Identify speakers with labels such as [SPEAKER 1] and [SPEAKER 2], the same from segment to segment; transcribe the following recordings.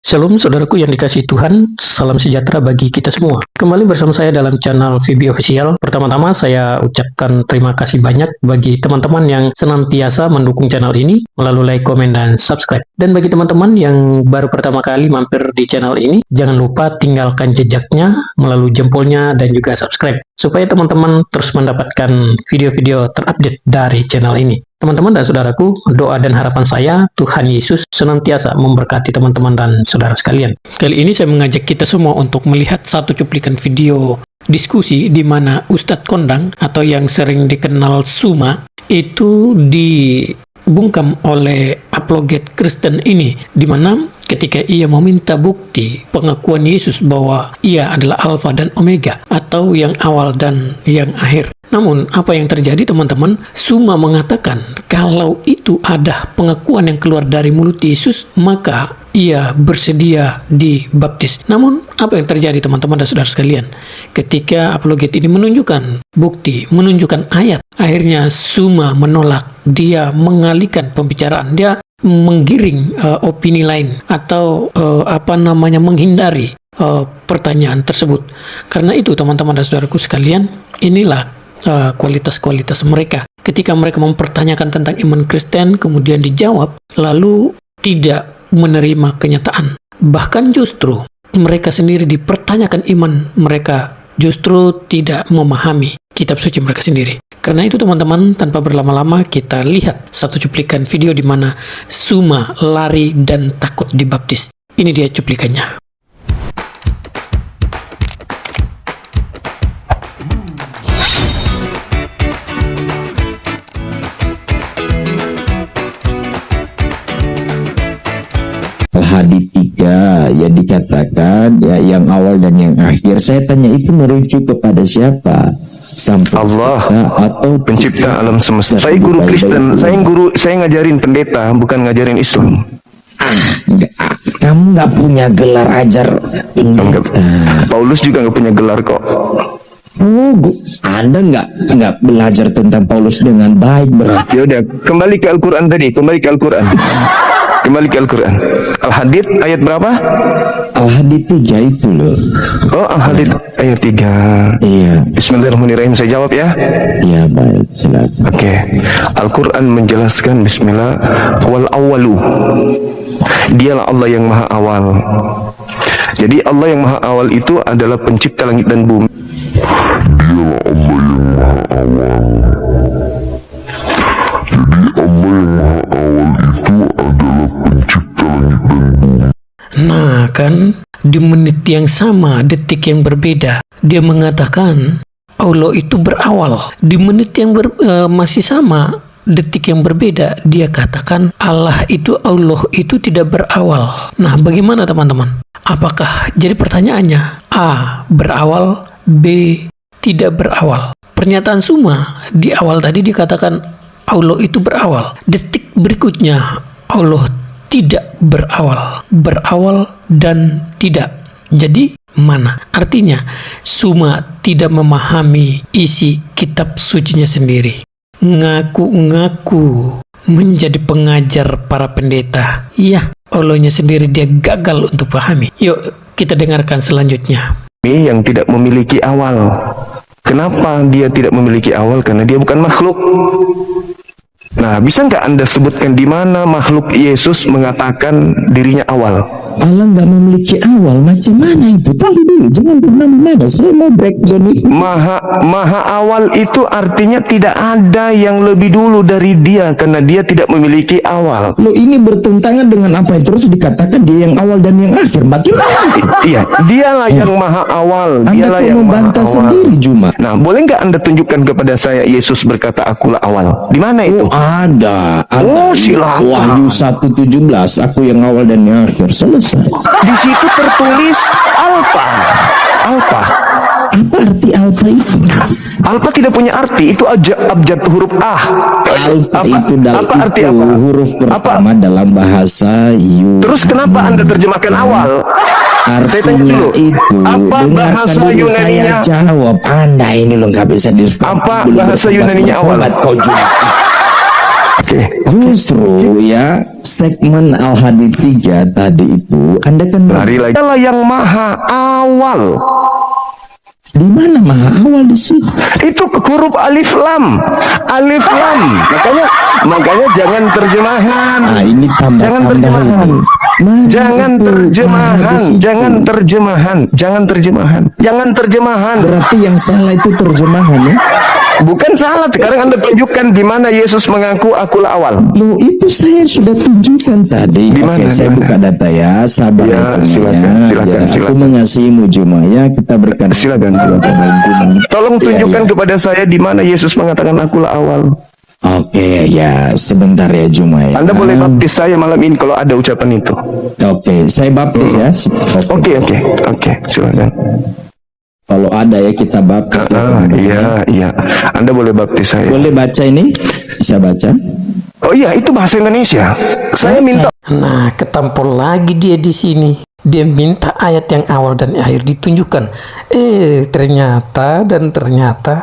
[SPEAKER 1] Shalom saudaraku yang dikasihi Tuhan, salam sejahtera bagi kita semua. Kembali bersama saya dalam channel VB Official. Pertama-tama saya ucapkan terima kasih banyak bagi teman-teman yang senantiasa mendukung channel ini melalui like, komen, dan subscribe. Dan bagi teman-teman yang baru pertama kali mampir di channel ini, jangan lupa tinggalkan jejaknya melalui jempolnya dan juga subscribe, supaya teman-teman terus mendapatkan video-video terupdate dari channel ini. Teman-teman dan saudaraku, doa dan harapan saya, Tuhan Yesus senantiasa memberkati teman-teman dan saudara sekalian. Kali ini saya mengajak kita semua untuk melihat satu cuplikan video diskusi di mana Ustadz Kondang atau yang sering dikenal Suma itu dibungkam oleh apologet Kristen ini, di mana ketika ia meminta bukti pengakuan Yesus bahwa ia adalah Alfa dan Omega atau yang awal dan yang akhir. Namun, apa yang terjadi teman-teman? Suma mengatakan kalau itu ada pengakuan yang keluar dari mulut Yesus, maka ia bersedia dibaptis. Namun, apa yang terjadi teman-teman dan saudara sekalian? Ketika apologet ini menunjukkan bukti, menunjukkan ayat, akhirnya Suma menolak. Dia mengalihkan pembicaraan. Dia menggiring opini lain atau menghindari pertanyaan tersebut. Karena itu teman-teman dan saudaraku sekalian, inilah kualitas-kualitas mereka. Ketika mereka mempertanyakan tentang iman Kristen, kemudian dijawab, lalu tidak menerima kenyataan. Bahkan justru mereka sendiri dipertanyakan iman mereka, justru tidak memahami kitab suci mereka sendiri. Karena itu teman-teman, tanpa berlama-lama kita lihat satu cuplikan video di mana Suma lari dan takut dibaptis. Ini dia cuplikannya.
[SPEAKER 2] Hadits 3 ya dikatakan ya yang awal dan yang akhir. Saya tanya itu merujuk kepada siapa? Sampai
[SPEAKER 3] Allah
[SPEAKER 2] atau
[SPEAKER 3] pencipta alam semesta. Saya guru Kristen, saya ngajarin pendeta, bukan ngajarin Islam.
[SPEAKER 2] Kamu nggak punya gelar ajar pendeta.
[SPEAKER 3] Paulus juga nggak punya gelar kok.
[SPEAKER 2] Oh, Anda nggak belajar tentang Paulus dengan baik berarti.
[SPEAKER 3] Ya udah, kembali ke Al-Quran tadi, kembali ke Al-Quran. Kembali ke Al-Quran. Al-Hadid ayat berapa?
[SPEAKER 2] Al-Hadid 3 itu loh.
[SPEAKER 3] Oh, Al-Hadid ayat 3.
[SPEAKER 2] Iya.
[SPEAKER 3] Bismillahirrahmanirrahim. Saya jawab ya.
[SPEAKER 2] Iya, baik, silakan.
[SPEAKER 3] Oke. Al-Quran menjelaskan bismillah wal awwalu. Dialah Allah yang maha awal. Jadi Allah yang maha awal itu adalah pencipta langit dan bumi. Dialah Allah yang maha awal. Jadi Allah yang maha awal itu adalah pencipta langit dan bumi.
[SPEAKER 1] Nah kan, di menit yang sama, detik yang berbeda, dia mengatakan Allah itu berawal. Di menit yang masih sama, detik yang berbeda, dia katakan Allah itu tidak berawal. Nah, bagaimana teman-teman? Apakah jadi pertanyaannya A berawal, B tidak berawal? Pernyataan Suma di awal tadi dikatakan Allah itu berawal. Detik berikutnya Allah tidak berawal. Berawal dan tidak. Jadi mana? Artinya Suma tidak memahami isi kitab sucinya sendiri. Ngaku-ngaku menjadi pengajar para pendeta. Ya, Allahnya sendiri dia gagal untuk pahami. Yuk kita dengarkan selanjutnya.
[SPEAKER 3] Yang tidak memiliki awal. Kenapa dia tidak memiliki awal? Karena dia bukan makhluk. Nah, bisa nggak Anda sebutkan di mana makhluk Yesus mengatakan dirinya awal?
[SPEAKER 2] Allah nggak memiliki awal, macam mana itu? Tadi dulu, jangan kemana-mana, saya mau breakdown itu.
[SPEAKER 3] Maha awal itu artinya tidak ada yang lebih dulu dari dia, karena dia tidak memiliki awal.
[SPEAKER 2] Loh, ini bertentangan dengan apa yang terus dikatakan dia yang awal dan yang akhir. Bagaimana?
[SPEAKER 3] Iya, dialah yang maha awal.
[SPEAKER 2] Anda kok membantah sendiri, Juma?
[SPEAKER 3] Nah, boleh nggak Anda tunjukkan kepada saya Yesus berkata akulah awal? Di mana itu?
[SPEAKER 2] Ada.
[SPEAKER 3] Oh, silakan.
[SPEAKER 2] Wahyu 1:17, aku yang awal dan yang akhir. Selesai.
[SPEAKER 3] Di situ tertulis Alfa. Apa
[SPEAKER 2] arti Alfa itu?
[SPEAKER 3] Alfa tidak punya arti, itu abjad huruf A.
[SPEAKER 2] Alfa itu
[SPEAKER 3] apa arti apa?
[SPEAKER 2] Huruf pertama dalam bahasa Yunani.
[SPEAKER 3] Terus kenapa Anda terjemahkan awal? Saya tanya dulu,
[SPEAKER 2] itu
[SPEAKER 3] apa bahasa Yunaninya?
[SPEAKER 2] Saya jawab, Anda ini loh nggak bisa
[SPEAKER 3] apa bahasa Yunaninya awal?
[SPEAKER 2] Kau juga.
[SPEAKER 3] Oke.
[SPEAKER 2] Justru ya statement Al-Hadid 3 tadi itu Anda kan
[SPEAKER 3] Lari lagi. Allah yang maha awal.
[SPEAKER 2] di mana maha awal di situ?
[SPEAKER 3] Itu huruf alif lam. Alif lam. Makanya jangan terjemahan.
[SPEAKER 2] Nah, ini
[SPEAKER 3] Jangan terjemahan.
[SPEAKER 2] Mana
[SPEAKER 3] Jangan
[SPEAKER 2] itu?
[SPEAKER 3] terjemahan.
[SPEAKER 2] Mana di situ?
[SPEAKER 3] Jangan terjemahan. Jangan terjemahan. Jangan terjemahan.
[SPEAKER 2] Berarti yang salah itu terjemahan ya?
[SPEAKER 3] Bukan salah. Sekarang Anda tunjukkan di mana Yesus mengaku akulah awal.
[SPEAKER 2] Loh, itu saya sudah tunjukkan tadi.
[SPEAKER 3] Di mana,
[SPEAKER 2] Oke,
[SPEAKER 3] di
[SPEAKER 2] saya
[SPEAKER 3] mana?
[SPEAKER 2] buka data ya. Sabar
[SPEAKER 3] Ya,
[SPEAKER 2] ya, Cuma
[SPEAKER 3] silakan,
[SPEAKER 2] ya.
[SPEAKER 3] silakan,
[SPEAKER 2] Ya, Aku
[SPEAKER 3] silakan.
[SPEAKER 2] mengasihimu Cuma ya. Kita berikan
[SPEAKER 3] Silakan.
[SPEAKER 2] dalam Cuma.
[SPEAKER 3] Tolong
[SPEAKER 2] Ya,
[SPEAKER 3] tunjukkan
[SPEAKER 2] ya.
[SPEAKER 3] kepada saya di mana Yesus mengatakan akulah awal.
[SPEAKER 2] Oke, ya sebentar ya Cuma ya.
[SPEAKER 3] Anda boleh baptis saya malam ini kalau ada ucapan itu.
[SPEAKER 2] Oke, saya baptis ya.
[SPEAKER 3] Oke, silakan.
[SPEAKER 2] Kalau ada ya kita baptis.
[SPEAKER 3] Iya. Anda boleh baptis saya.
[SPEAKER 2] Boleh baca ini? Bisa baca?
[SPEAKER 3] Oh iya, itu bahasa Indonesia. Saya minta.
[SPEAKER 1] Nah, ketampol lagi dia di sini. Dia minta ayat yang awal dan akhir ditunjukkan. Ternyata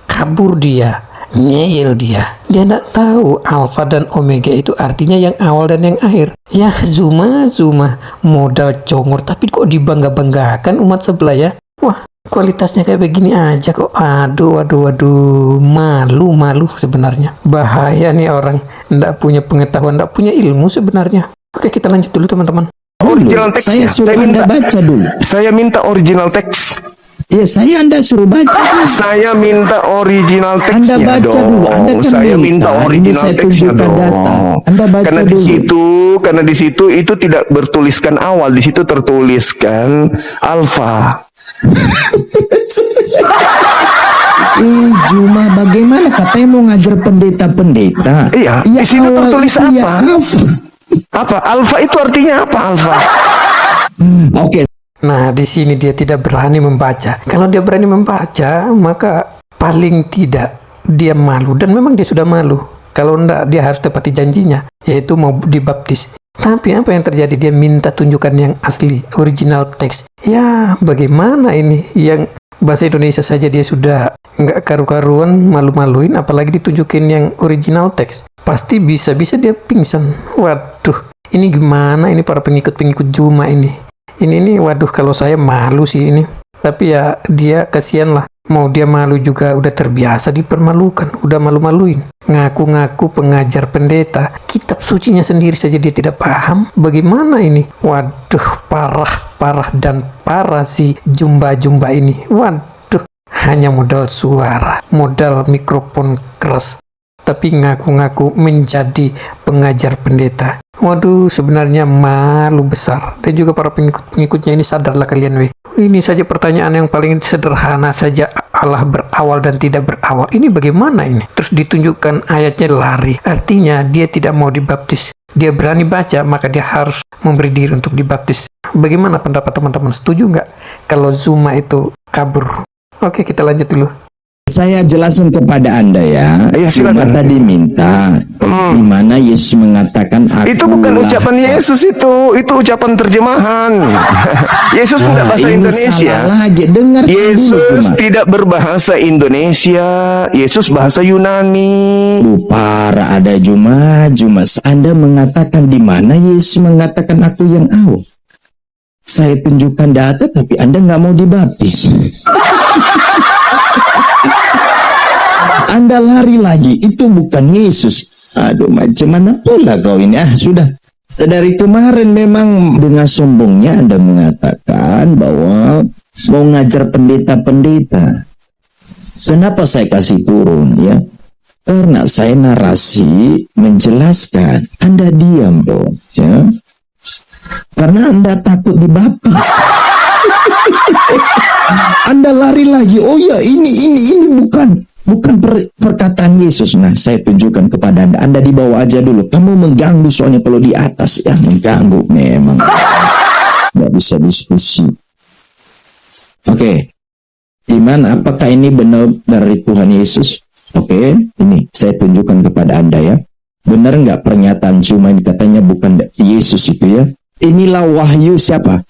[SPEAKER 1] kabur dia. Ngeyel dia. Dia tidak tahu alfa dan omega itu artinya yang awal dan yang akhir. Ya, Zuma. Modal congor tapi kok dibangga-banggakan umat sebelah ya. Wah, kualitasnya kayak begini aja kok. Aduh. Malu sebenarnya. Bahaya nih orang. Nggak punya pengetahuan, nggak punya ilmu sebenarnya. Oke, kita lanjut dulu teman-teman.
[SPEAKER 3] Original
[SPEAKER 2] Saya
[SPEAKER 3] teksnya.
[SPEAKER 2] suruh Anda baca dulu.
[SPEAKER 3] Saya minta original teks.
[SPEAKER 2] Ya, Anda suruh baca.
[SPEAKER 3] Saya minta original
[SPEAKER 2] Anda
[SPEAKER 3] teksnya
[SPEAKER 2] baca
[SPEAKER 3] dong.
[SPEAKER 2] dulu. Anda kan
[SPEAKER 3] Saya minta
[SPEAKER 2] ini
[SPEAKER 3] original
[SPEAKER 2] saya
[SPEAKER 3] teksnya
[SPEAKER 2] tunjukkan
[SPEAKER 3] dong.
[SPEAKER 2] data. Anda baca
[SPEAKER 3] karena
[SPEAKER 2] dulu.
[SPEAKER 3] di situ itu tidak bertuliskan awal, di situ tertuliskan alfa.
[SPEAKER 2] Juma bagaimana katanya mau ngajar pendeta-pendeta?
[SPEAKER 3] Iya, di situ
[SPEAKER 2] awal
[SPEAKER 3] tertulis
[SPEAKER 2] itu
[SPEAKER 3] apa? Apa? Alfa itu artinya apa? Alfa.
[SPEAKER 2] Oke.
[SPEAKER 1] Nah, di sini dia tidak berani membaca. Kalau dia berani membaca, maka paling tidak dia malu. Dan memang dia sudah malu. Kalau enggak, dia harus tepati janjinya, yaitu mau dibaptis. Tapi apa yang terjadi? Dia minta tunjukkan yang asli, original teks. Ya, bagaimana ini? Yang bahasa Indonesia saja dia sudah nggak karu-karuan, malu-maluin, apalagi ditunjukin yang original teks. Pasti bisa-bisa dia pingsan. Waduh, ini gimana ini para pengikut-pengikut Juma ini? Ini waduh, kalau saya malu sih ini. Tapi ya dia kasihan lah. Mau dia malu juga udah terbiasa dipermalukan, udah malu-maluin. Ngaku-ngaku pengajar pendeta, kitab sucinya sendiri saja dia tidak paham. Bagaimana ini? Waduh, parah dan parah si jumba-jumba ini. Waduh, hanya modal suara, modal mikrofon keras. Tapi ngaku-ngaku menjadi pengajar pendeta. Waduh, sebenarnya malu besar. Dan juga para pengikut-pengikutnya ini, sadarlah kalian weh. Ini saja pertanyaan yang paling sederhana saja, Allah berawal dan tidak berawal. Ini bagaimana ini? Terus ditunjukkan ayatnya lari. Artinya dia tidak mau dibaptis. Dia berani baca, maka dia harus memberi diri untuk dibaptis. Bagaimana pendapat teman-teman? Setuju nggak kalau Zuma itu kabur? Oke, kita lanjut dulu.
[SPEAKER 2] Saya jelasin kepada Anda ya.
[SPEAKER 3] Iya,
[SPEAKER 2] Cuma
[SPEAKER 3] silakan.
[SPEAKER 2] tadi minta di mana Yesus mengatakan
[SPEAKER 3] Itu bukan ucapan Yesus itu ucapan terjemahan. Yesus tidak bahasa Indonesia.
[SPEAKER 2] Salah lagi. Dengar dulu
[SPEAKER 3] Yesus
[SPEAKER 2] cuma.
[SPEAKER 3] tidak berbahasa Indonesia. Yesus bahasa Yunani.
[SPEAKER 2] Para ada Juma. Anda mengatakan di mana Yesus mengatakan aku yang awal. Saya tunjukkan data tapi Anda nggak mau dibaptis. Anda lari lagi, itu bukan Yesus. Aduh, macam mana pula kau ini? Sudah. Dari kemarin memang dengan sombongnya Anda mengatakan bahwa mau ngajar pendeta-pendeta. Kenapa saya kasih turun ya? Karena saya narasi menjelaskan. Anda diam dong, ya. Karena Anda takut dibaptis. Anda lari lagi. Oh ya, ini bukan perkataan Yesus. Nah, saya tunjukkan kepada Anda. Anda di bawah aja dulu. Kamu mengganggu soalnya kalau di atas ya mengganggu memang. Nggak bisa diskusi. Oke. Dimana apakah ini benar dari Tuhan Yesus? Oke, ini saya tunjukkan kepada Anda ya. Benar nggak pernyataan Cuma ini katanya bukan Yesus itu ya? Inilah wahyu siapa?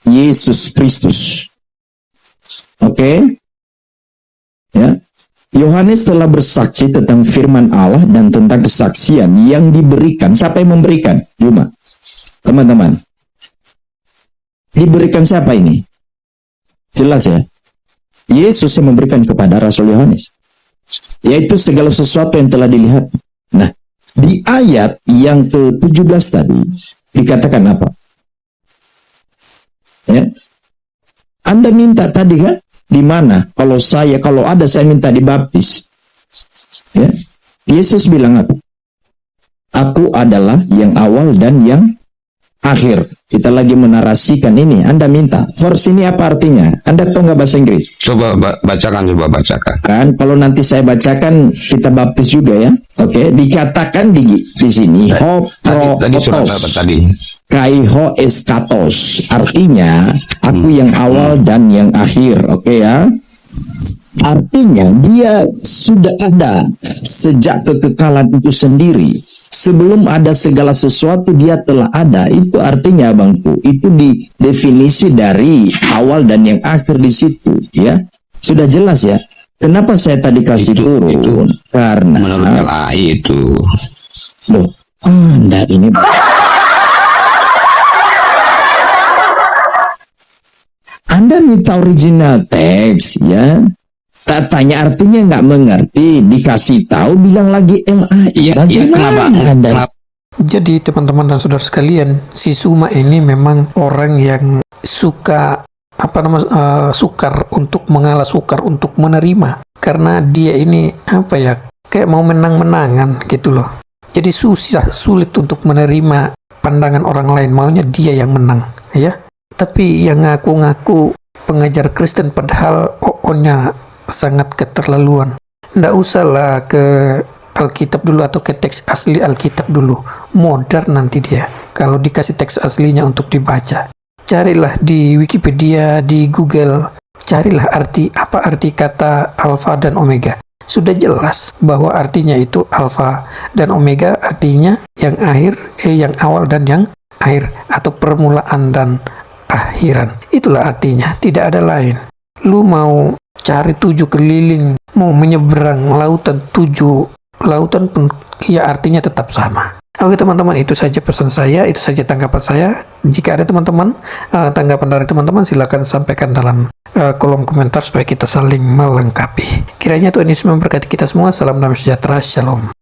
[SPEAKER 2] Yesus Kristus. Oke. Ya. Yohanes telah bersaksi tentang firman Allah dan tentang kesaksian yang diberikan. Siapa yang memberikan? Cuma, teman-teman. Diberikan siapa ini? Jelas ya. Yesus yang memberikan kepada Rasul Yohanes. Yaitu segala sesuatu yang telah dilihat. Nah, di ayat yang ke-17 tadi, dikatakan apa? Ya. Anda minta tadi kan? Di mana? Kalau ada saya minta dibaptis. Ya. Yesus bilang apa? Aku adalah yang awal dan yang akhir. Kita lagi menarasikan ini. Anda minta. Verse ini apa artinya? Anda tahu nggak bahasa Inggris?
[SPEAKER 4] Coba bacakan.
[SPEAKER 2] Kan kalau nanti saya bacakan kita baptis juga ya. Oke, dikatakan di sini
[SPEAKER 4] Tadi surat apa tadi?
[SPEAKER 2] Kaiho eskatos, artinya aku yang awal dan yang akhir. Oke ya. Artinya dia sudah ada sejak kekekalan itu sendiri. Sebelum ada segala sesuatu dia telah ada. Itu artinya abangku, itu definisi dari awal dan yang akhir di situ ya. Sudah jelas ya. Kenapa saya tadi kasih turun? Karena
[SPEAKER 4] menurut LAI itu.
[SPEAKER 2] Loh, Anda ini Anda minta original teks ya. Tanya artinya nggak mengerti, dikasih tahu bilang lagi LAI.
[SPEAKER 4] Iya, kenapa?
[SPEAKER 1] Jadi teman-teman dan saudara sekalian, si Suma ini memang orang yang suka sukar untuk mengalah, sukar untuk menerima, karena dia ini kayak mau menang-menangan gitu loh. Jadi sulit untuk menerima pandangan orang lain, maunya dia yang menang ya. Tapi yang ngaku-ngaku pengajar Kristen padahal nya sangat keterlaluan. Nggak usahlah ke Alkitab dulu atau ke teks asli Alkitab dulu. Modern nanti dia. Kalau dikasih teks aslinya untuk dibaca. Carilah di Wikipedia, di Google. Carilah apa arti kata alfa dan omega. Sudah jelas bahwa artinya itu alfa dan omega, artinya yang yang awal dan yang akhir, atau permulaan dan akhiran. Itulah artinya, tidak ada lain. Lu mau cari 7 keliling, mau menyeberang lautan 7 lautan pun ya artinya tetap sama. Oke teman-teman, itu saja pesan saya, itu saja tanggapan saya. Jika ada teman-teman tanggapan dari teman-teman, silakan sampaikan dalam kolom komentar supaya kita saling melengkapi. Kiranya Tuhan Yesus memberkati kita semua. Salam damai sejahtera, shalom.